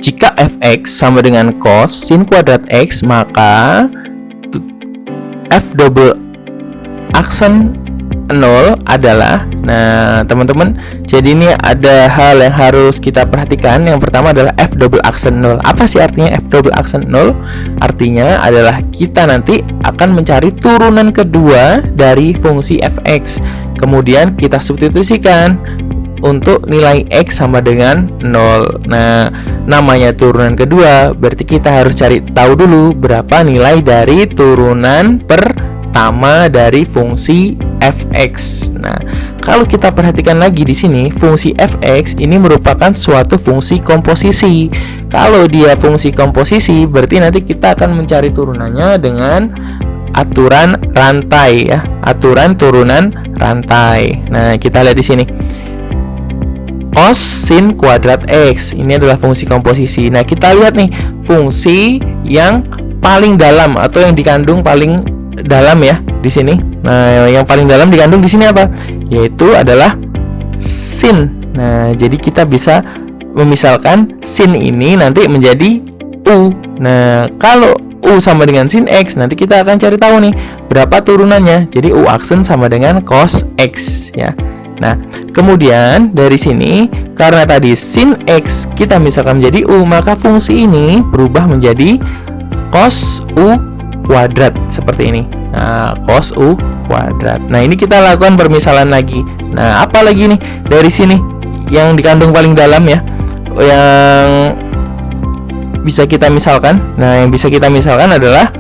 jika fx sama dengan cos sin kuadrat x, maka f double aksen 0 adalah, nah teman-teman, jadi ini ada hal yang harus kita perhatikan. Yang pertama adalah f double aksen 0. Apa sih artinya f double aksen 0? Artinya adalah kita nanti akan mencari turunan kedua dari fungsi fx, kemudian kita substitusikan untuk nilai x sama dengan 0. Nah, namanya turunan kedua, berarti kita harus cari tahu dulu berapa nilai dari turunan pertama dari fungsi fx. Nah, kalau kita perhatikan lagi di sini, fungsi fx ini merupakan suatu fungsi komposisi. Kalau dia fungsi komposisi, berarti nanti kita akan mencari turunannya dengan aturan rantai ya, aturan turunan rantai. Nah, kita lihat di sini. Cos sin kuadrat x ini adalah fungsi komposisi. Nah, kita lihat nih fungsi yang paling dalam atau yang dikandung paling dalam ya di sini. Nah, yang paling dalam dikandung di sini apa? Yaitu adalah sin. Nah, jadi kita bisa memisalkan sin ini nanti menjadi u. Nah, kalau u sama dengan sin x, nanti kita akan cari tahu nih berapa turunannya. Jadi u aksen sama dengan cos x ya. Nah, kemudian dari sini karena tadi sin x kita misalkan menjadi u, maka fungsi ini berubah menjadi cos u kuadrat seperti ini. Nah, cos u kuadrat. Nah, ini kita lakukan permisalan lagi. Nah, apa lagi nih dari sini yang dikandung paling dalam ya, yang bisa kita misalkan. Nah, yang bisa kita misalkan adalah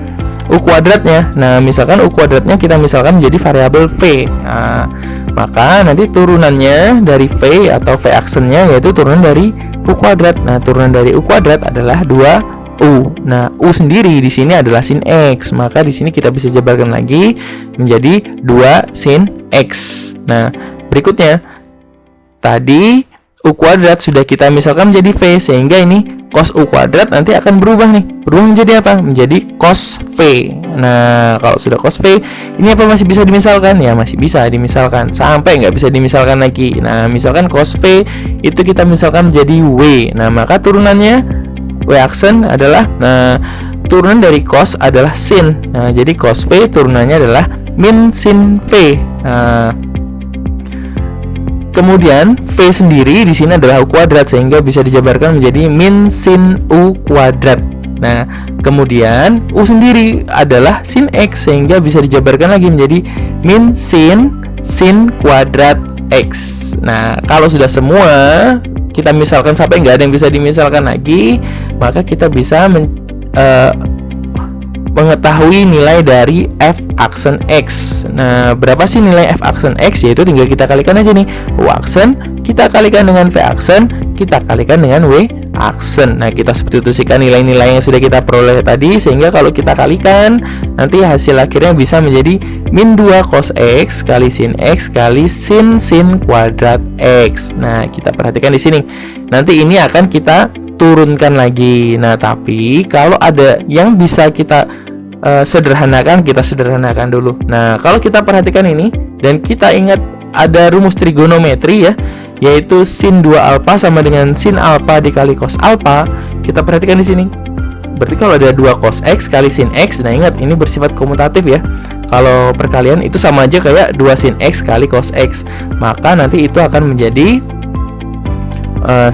u kuadratnya. Nah, misalkan u kuadratnya kita misalkan menjadi variabel v. Nah, maka nanti turunannya dari v atau v aksennya yaitu turunan dari u kuadrat. Nah, turunan dari u kuadrat adalah 2u. Nah, u sendiri di sini adalah sin x. Maka di sini kita bisa jabarkan lagi menjadi 2 sin x. Nah, berikutnya tadi u kuadrat sudah kita misalkan menjadi v, sehingga ini cos u kuadrat nanti akan berubah nih. Berubah menjadi apa? Menjadi cos v. Nah, kalau sudah cos v, ini apa masih bisa dimisalkan? Ya, masih bisa dimisalkan. Sampai nggak bisa dimisalkan lagi. Nah, misalkan cos v itu kita misalkan menjadi w. Nah, maka turunannya w aksen adalah, nah, turunan dari cos adalah sin. Nah, jadi cos v turunannya adalah min sin v. Nah, kemudian v sendiri di sini adalah u kuadrat, sehingga bisa dijabarkan menjadi min sin u kuadrat. Nah, kemudian u sendiri adalah sin x, sehingga bisa dijabarkan lagi menjadi min sin kuadrat x. Nah, kalau sudah semua kita misalkan sampai nggak ada yang bisa dimisalkan lagi, maka kita bisa mengetahui nilai dari f aksen x. Nah, berapa sih nilai f aksen x? Yaitu tinggal kita kalikan aja nih, u aksen kita kalikan dengan v aksen, kita kalikan dengan w aksen. Nah, kita substitusikan nilai-nilai yang sudah kita peroleh tadi, sehingga kalau kita kalikan nanti hasil akhirnya bisa menjadi min 2 cos x kali sin x kali sin kuadrat x. Nah, kita perhatikan di sini. Nanti ini akan kita turunkan lagi. Nah, tapi kalau ada yang bisa kita sederhanakan, kita sederhanakan dulu. Nah, kalau kita perhatikan ini dan kita ingat ada rumus trigonometri ya, yaitu sin 2 alfa sama dengan sin alfa dikali cos alfa. Kita perhatikan di sini. Berarti kalau ada 2 cos x kali sin x, nah ingat ini bersifat komutatif ya. Kalau perkalian itu sama aja kayak 2 sin x kali cos x. Maka nanti itu akan menjadi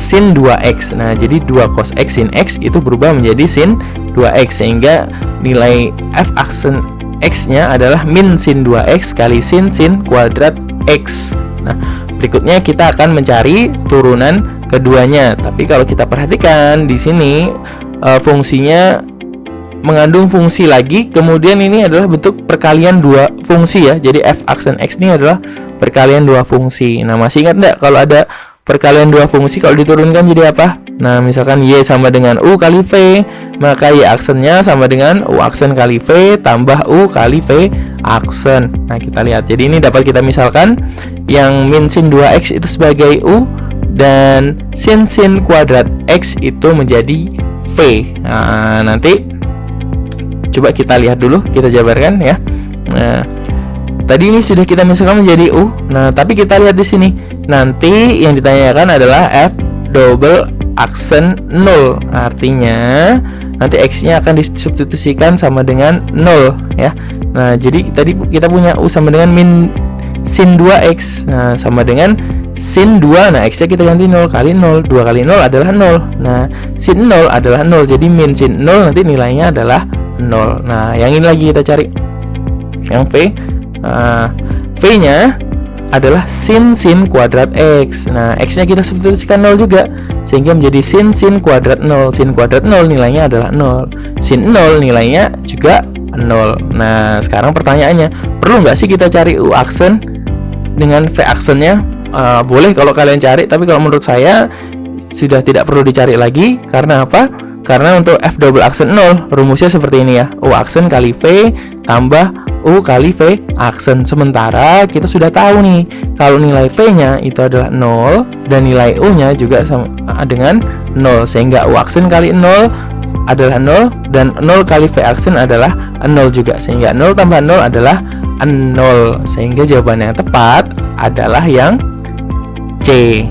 sin 2x. Nah, jadi 2 cos x sin x itu berubah menjadi sin 2x, sehingga nilai f aksen x-nya adalah min sin 2x kali sin kuadrat x. Nah, berikutnya kita akan mencari turunan keduanya. Tapi kalau kita perhatikan di sini fungsinya mengandung fungsi lagi, kemudian ini adalah bentuk perkalian 2 fungsi ya. Jadi f aksen x ini adalah perkalian 2 fungsi. Nah, masih ingat enggak kalau ada perkalian 2 fungsi kalau diturunkan jadi apa? Nah, misalkan y sama dengan u kali v, maka y aksennya sama dengan u aksen kali v tambah u kali v aksen. Nah, kita lihat. Jadi ini dapat kita misalkan yang min sin 2x itu sebagai u dan sin kuadrat x itu menjadi v. Nah, nanti coba kita lihat dulu, kita jabarkan ya. Nah, tadi ini sudah kita misalkan menjadi u. Nah, tapi kita lihat di sini. Nanti yang ditanyakan adalah f double aksen 0. Artinya nanti X-nya akan disubstitusikan sama dengan 0 ya. Nah, jadi tadi kita punya U sama dengan min sin 2X. Nah, sama dengan sin 2. Nah, X-nya kita ganti 0 kali 0. 2 kali 0 adalah 0. Nah, sin 0 adalah 0. Jadi min sin 0 nanti nilainya adalah 0. Nah, yang ini lagi kita cari. Yang V. V-nya adalah sin kuadrat X. Nah, X-nya kita substitusikan 0 juga, sehingga menjadi sin kuadrat 0. Sin kuadrat 0 nilainya adalah 0. Sin 0 nilainya juga 0. Nah, sekarang pertanyaannya, perlu nggak sih kita cari U aksen dengan V aksennya? Boleh kalau kalian cari, tapi kalau menurut saya sudah tidak perlu dicari lagi. Karena apa? Karena untuk F double aksen 0 rumusnya seperti ini ya, U aksen kali V tambah U kali V aksen. Sementara kita sudah tahu nih, kalau nilai V-nya itu adalah 0 dan nilai U-nya juga sama dengan 0, sehingga U aksen kali 0 adalah 0 dan 0 kali V aksen adalah 0 juga, sehingga 0 tambah 0 adalah 0. Sehingga jawaban yang tepat adalah yang C.